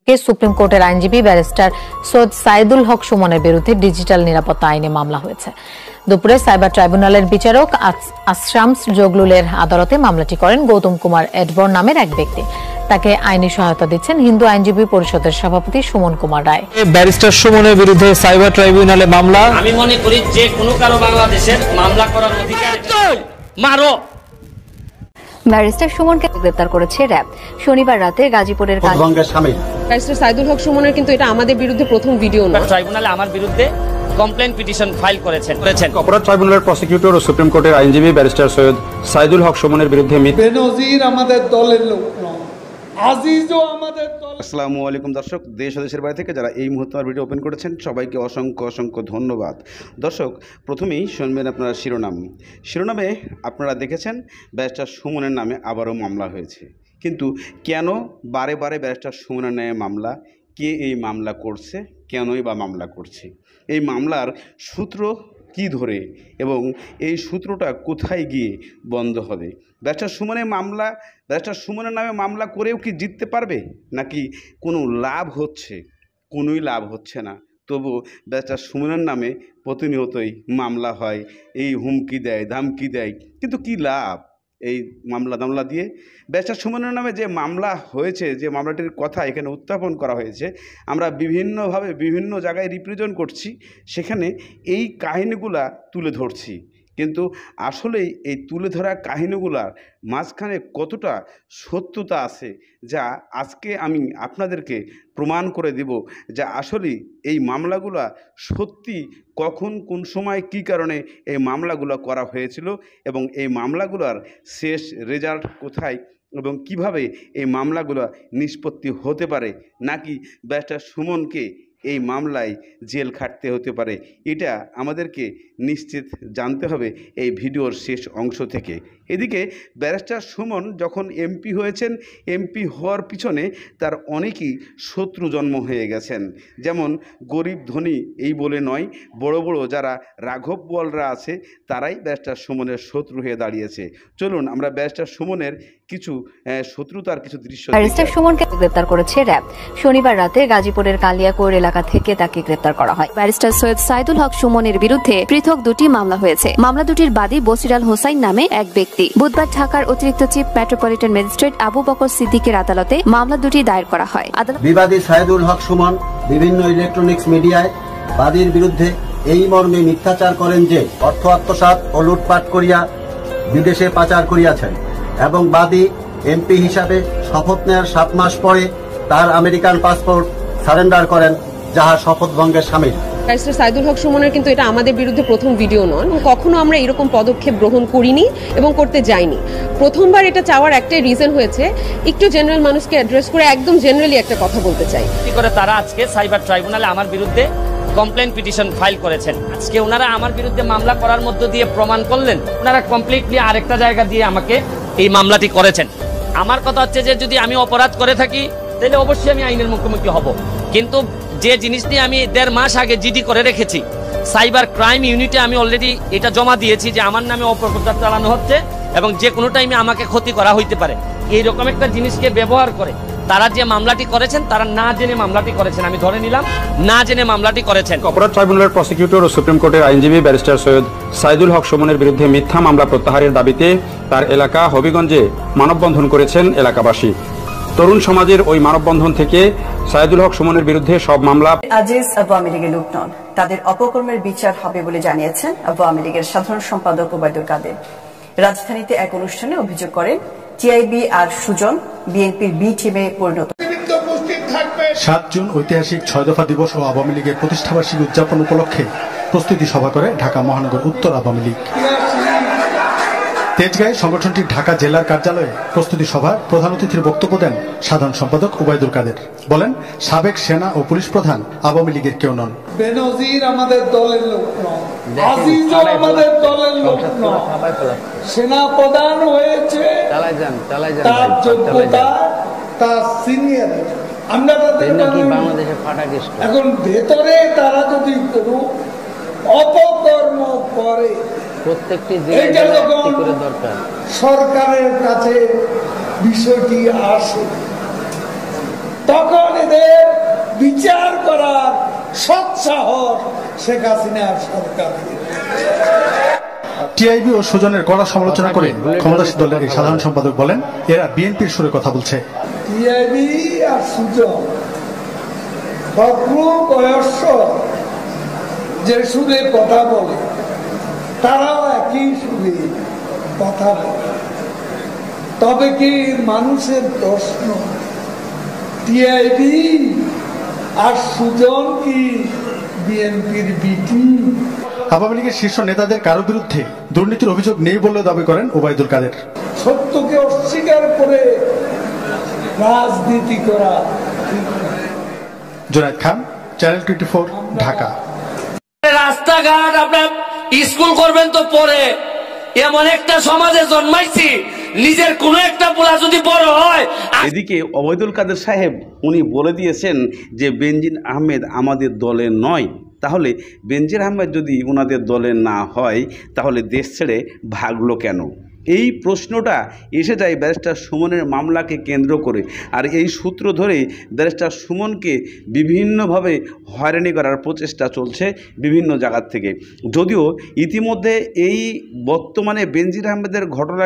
Supreme কোর্টের আইনজীবী barrister Syed Saidul হক সুমনের বিরুদ্ধে ডিজিটাল নিরাপত্তা আইনে মামলা হয়েছে। দুপুরে সাইবার ট্রাইব্যুনালের বিচারক আশরামস জগলুলের আদালতে মামলাটি করেন গৌতম কুমার এডবর নামের এক ব্যক্তি। তাকে আইনি সহায়তা দিচ্ছেন হিন্দু আইনজীবী পরিষদের সভাপতি সুমন কুমার রায়। ব্যারিস্টার সুমনের বিরুদ্ধে সাইবার ট্রাইব্যুনালে মামলা। আমি মনে করি যে কোনো কারো বাংলাদেশের মামলা করার অধিকার মারো। ব্যারিস্টার সুমনকে গ্রেপ্তার করেছে র্যাব। শনিবার রাতে গাজীপুরের ব্যারিস্টার সাইদুল হক সুমনের কিন্তু এটা আমাদের বিরুদ্ধে প্রথম ভিডিও নয়। ট্রাইব্যুনালে আমার বিরুদ্ধে কমপ্লেইন পিটিশন ফাইল করেছেন। অপরাধ ট্রাইব্যুনালের প্রসিকিউটর ও সুপ্রিম কোর্টের আইনজীবী ব্যারিস্টার সৈয়দ সাইদুল হক সুমনের বিরুদ্ধে বেনজির আমাদের দলের লোক নয়, আজিজও আমাদের দল। আসসালামু আলাইকুম দর্শক, দেশ ও দেশের বাইরে থেকে যারা এই মুহূর্তে আমার ভিডিও ওপেন করেছেন সবাইকে অসংখ্য অসংখ্য ধন্যবাদ। দর্শক, প্রথমেই শুনবেন আপনারা শিরোনামে আপনারা দেখেছেন ব্যারিস্টার সুমনের নামে আবারও মামলা হয়েছে। কিন্তু কেন বারে বারে ব্যারিস্টার সুমনের নামে মামলা, কে এই মামলা করছে, কেনই বা মামলা করছে, এই মামলার সূত্র কি ধরে এবং এই সূত্রটা কোথায় গিয়ে বন্ধ হবে? ব্যারিস্টার সুমনের নামে মামলা করেও কি জিততে পারবে, নাকি কোনো লাভ হচ্ছে? কোনোই লাভ হচ্ছে না। তবু ব্যারিস্টার সুমনের নামে প্রতিনিয়তই মামলা হয়, এই হুমকি দেয়, ধামকি দেয়, কিন্তু কি লাভ এই মামলা দিয়ে? ব্যারিস্টার সুমনের নামে যে মামলা হয়েছে, যে মামলাটির কথা এখানে উত্থাপন করা হয়েছে, আমরা বিভিন্নভাবে বিভিন্ন জায়গায় রিপ্রেজেন্ট করছি, সেখানে এই কাহিনীগুলা তুলে ধরছি। কিন্তু আসলেই এই তুলে ধরা কাহিনীগুলার মাঝখানে কতটা সত্যতা আছে, যা আজকে আমি আপনাদেরকে প্রমাণ করে দেব, যা আসলেই এই মামলাগুলা সত্যি কখন কোন সময় কী কারণে এই মামলাগুলো করা হয়েছিল এবং এই মামলাগুলোর শেষ রেজাল্ট কোথায় এবং কিভাবে এই মামলাগুলো নিষ্পত্তি হতে পারে, নাকি ব্যারিস্টার সুমনকে এই মামলায় জেল খাটতে হতে পারে, এটা আমাদেরকে নিশ্চিত জানতে হবে এই ভিডিওর শেষ অংশ থেকে। এদিকে ব্যারিস্টার সুমন যখন এমপি হয়েছেন, এমপি হওয়ার পিছনে তার অনেকেই শত্রু জন্ম হয়ে গেছেন। যেমন গরিব ধনী এই বলে নয়, বড় বড় যারা রাঘব বোয়ালরা আছে তারাই ব্যারিস্টার সুমনের শত্রু হয়ে দাঁড়িয়েছে। চলুন আমরা ব্যারিস্টার সুমনের কিছু শত্রুতার কিছু দৃশ্য। ব্যারিস্টার সুমনকে গ্রেপ্তার করেছে র্যাব। শনিবার রাতে গাজীপুরের কালিয়াকৈর এলাকা থেকে তাকে গ্রেপ্তার করা হয়। ব্যারিস্টার সৈয়দ সাইদুল হক সুমনের বিরুদ্ধে পৃথক দুটি মামলা হয়েছে। মামলা দুটির বাদী বসিরাল হোসাইন নামে এক ব্যক্তি। বুধবার ঢাকার অতিরিক্ত chief metropolitan magistrate Abu Bakar সিদ্দিকের আদালতে মামলা দুটি দায়ের করা হয়। বিবাদী সাইদুল হক সুমন বিভিন্ন ইলেকট্রনিক্স মিডিয়ায় বাদীর বিরুদ্ধে এই মর্মে মিথ্যাচার করেন যে অর্থ আত্মসাৎ ও লুটপাট করিয়া বিদেশে পাচার করিয়াছেন এবং বাদী এমপি হিসাবে শপথ নেওয়ার 7 মাস পরে তার আমেরিকান পাসপোর্ট সারেন্ডার করেন, যাহা শপথ ভঙ্গের শামিল। ব্যারিস্টার সাইদুল হক সুমনের কিন্তু এটা আমাদের বিরুদ্ধে প্রথম ভিডিও নয়, কখনো আমরা এরকম পদক্ষেপ গ্রহণ করিনি এবং করতে যাইনি। প্রথমবার এটা চাওয়ার একটাই রিজন হয়েছে, একটু জেনারেল মানুষকে অ্যাড্রেস করে একদম জেনারেলি একটা কথা বলতে চাই। কি করে তারা আজকে সাইবার ট্রাইব্যুনালে আমার বিরুদ্ধে কমপ্লেইন পিটিশন ফাইল করেছেন। আজকে ওনারা আমার বিরুদ্ধে মামলা করার মধ্য দিয়ে প্রমাণ করলেন ওনারা কমপ্লিটলি আরেকটা জায়গা দিয়ে আমাকে এই মামলাটি করেছেন। আমার কথা হচ্ছে যে যদি আমি অপরাধ করে থাকি তাহলে অবশ্যই আমি আইনের মুখোমুখি হব, কিন্তু যে জিনিসটি আমি 1.5 মাস আগে জিডি করে রেখেছি, সাইবার ক্রাইম ইউনিটে আমি অলরেডি এটা জমা দিয়েছি যে আমার নামে অপপ্রচার চালানো হচ্ছে এবং যে কোনো টাইমে আমাকে ক্ষতি করা হইতে পারে, এইরকম একটা জিনিসকে ব্যবহার করে তারা যে মামলাটি করেছেন, তারা না জেনে মামলাটি করেছেন। আমি ধরে নিলাম না জেনে মামলাটি করেছেন। অপরাধ ট্রাইব্যুনালের প্রসিকিউটর ও সুপ্রিম কোর্টের আইনজীবী ব্যারিস্টার সৈয়দ সাইদুল হক সুমনের বিরুদ্ধে মিথ্যা মামলা প্রত্যাহারের দাবিতে তার এলাকা হবিগঞ্জে মানববন্ধন করেছেন এলাকাবাসী। তরুণ সমাজের ওই মানববন্ধন থেকে সাইদুল হক সুমনের বিরুদ্ধে সব মামলা। আজিজ আওয়ামী লীগের লোক নন, তাদের অপকর্মের বিচার হবে বলে জানিয়েছেন আওয়ামী লীগের সাধারণ সম্পাদক ওবায়দুল কাদের। রাজধানীতে এক অনুষ্ঠানে অভিযোগ করেন টিআইবি আর সুজন বিএনপির বি টিমে পরিণত। 7 জুন ঐতিহাসিক 6 দফা দিবস ও আওয়ামী লীগের প্রতিষ্ঠাবার্ষিকী উদযাপন উপলক্ষে প্রস্তুতি সভা করে ঢাকা মহানগর উত্তর আওয়ামী লীগ। তেজগাঁয়ে সংগঠনটির ঢাকা জেলার কার্যালয়ে প্রস্তুতি সভার প্রধান অতিথির বক্তব্য দেন সাধারণ সম্পাদক ওবায়দুল কাদের। বলেন, সাবেক সেনা ও পুলিশ প্রধান আওয়ামী লীগের কেউ নন। বেনজির আমাদের দলের লোক নয়, আজিজও আমাদের দলের লোক নয়। সেনা প্রধান হয়েছে তার যোগ্যতা, তার সিনিয়র। আমরা তাদের এখন ভেতরে তারা যদি কোনো অপকর্ম করে, এটা যখন সরকারের কাছে বিষয়টি আসে, তখন এদের বিচার করার সৎ সাহস শেখ হাসিনার সরকার। টিআইবি ও সুজনের কড়া সমালোচনা করে ক্ষমতাসীন দলের এই সাধারণ সম্পাদক বলেন, এরা বিএনপির সুরে কথা বলছে। টিআইবি আর সুজন বয়স্ক যে সুরে কথা বলে, তারাও একই সুরে কথা বলে। তবে কি মানুষের প্রশ্ন, টিআইবি আর সুজন কি বিএনপির বিটি? আওয়ামী লীগের শীর্ষ নেতাদের কারো বিরুদ্ধে দুর্নীতির অভিযোগ নেই বলে দাবি করেন ওবায়দুল কাদের। সত্যকে অস্বীকার করে রাজনীতি করা। জুনায়েদ খান, চ্যানেল 24, ঢাকা। রাস্তাঘাট আপনার স্কুল করবেন তো পরে, এমন একটা সমাজে জন্মাইছি, নিজের কোনো একটা পোলা যদি বড় হয়। এদিকে ওবায়দুল কাদের সাহেব উনি বলে দিয়েছেন যে বেনজির আহমেদ আমাদের দলে নয়। তাহলে বেনজির আহমেদ যদি ওনাদের দলে না হয় তাহলে দেশ ছেড়ে ভাগলো কেন? এই প্রশ্নটা এসে যায় ব্যারিস্টার সুমনের মামলাকে কেন্দ্র করে। আর এই সূত্র ধরেই ব্যারিস্টার সুমনকে বিভিন্নভাবে হয়রানি করার প্রচেষ্টা চলছে বিভিন্ন জায়গার থেকে। যদিও ইতিমধ্যে এই বর্তমানে বেনজির আহমেদের ঘটনা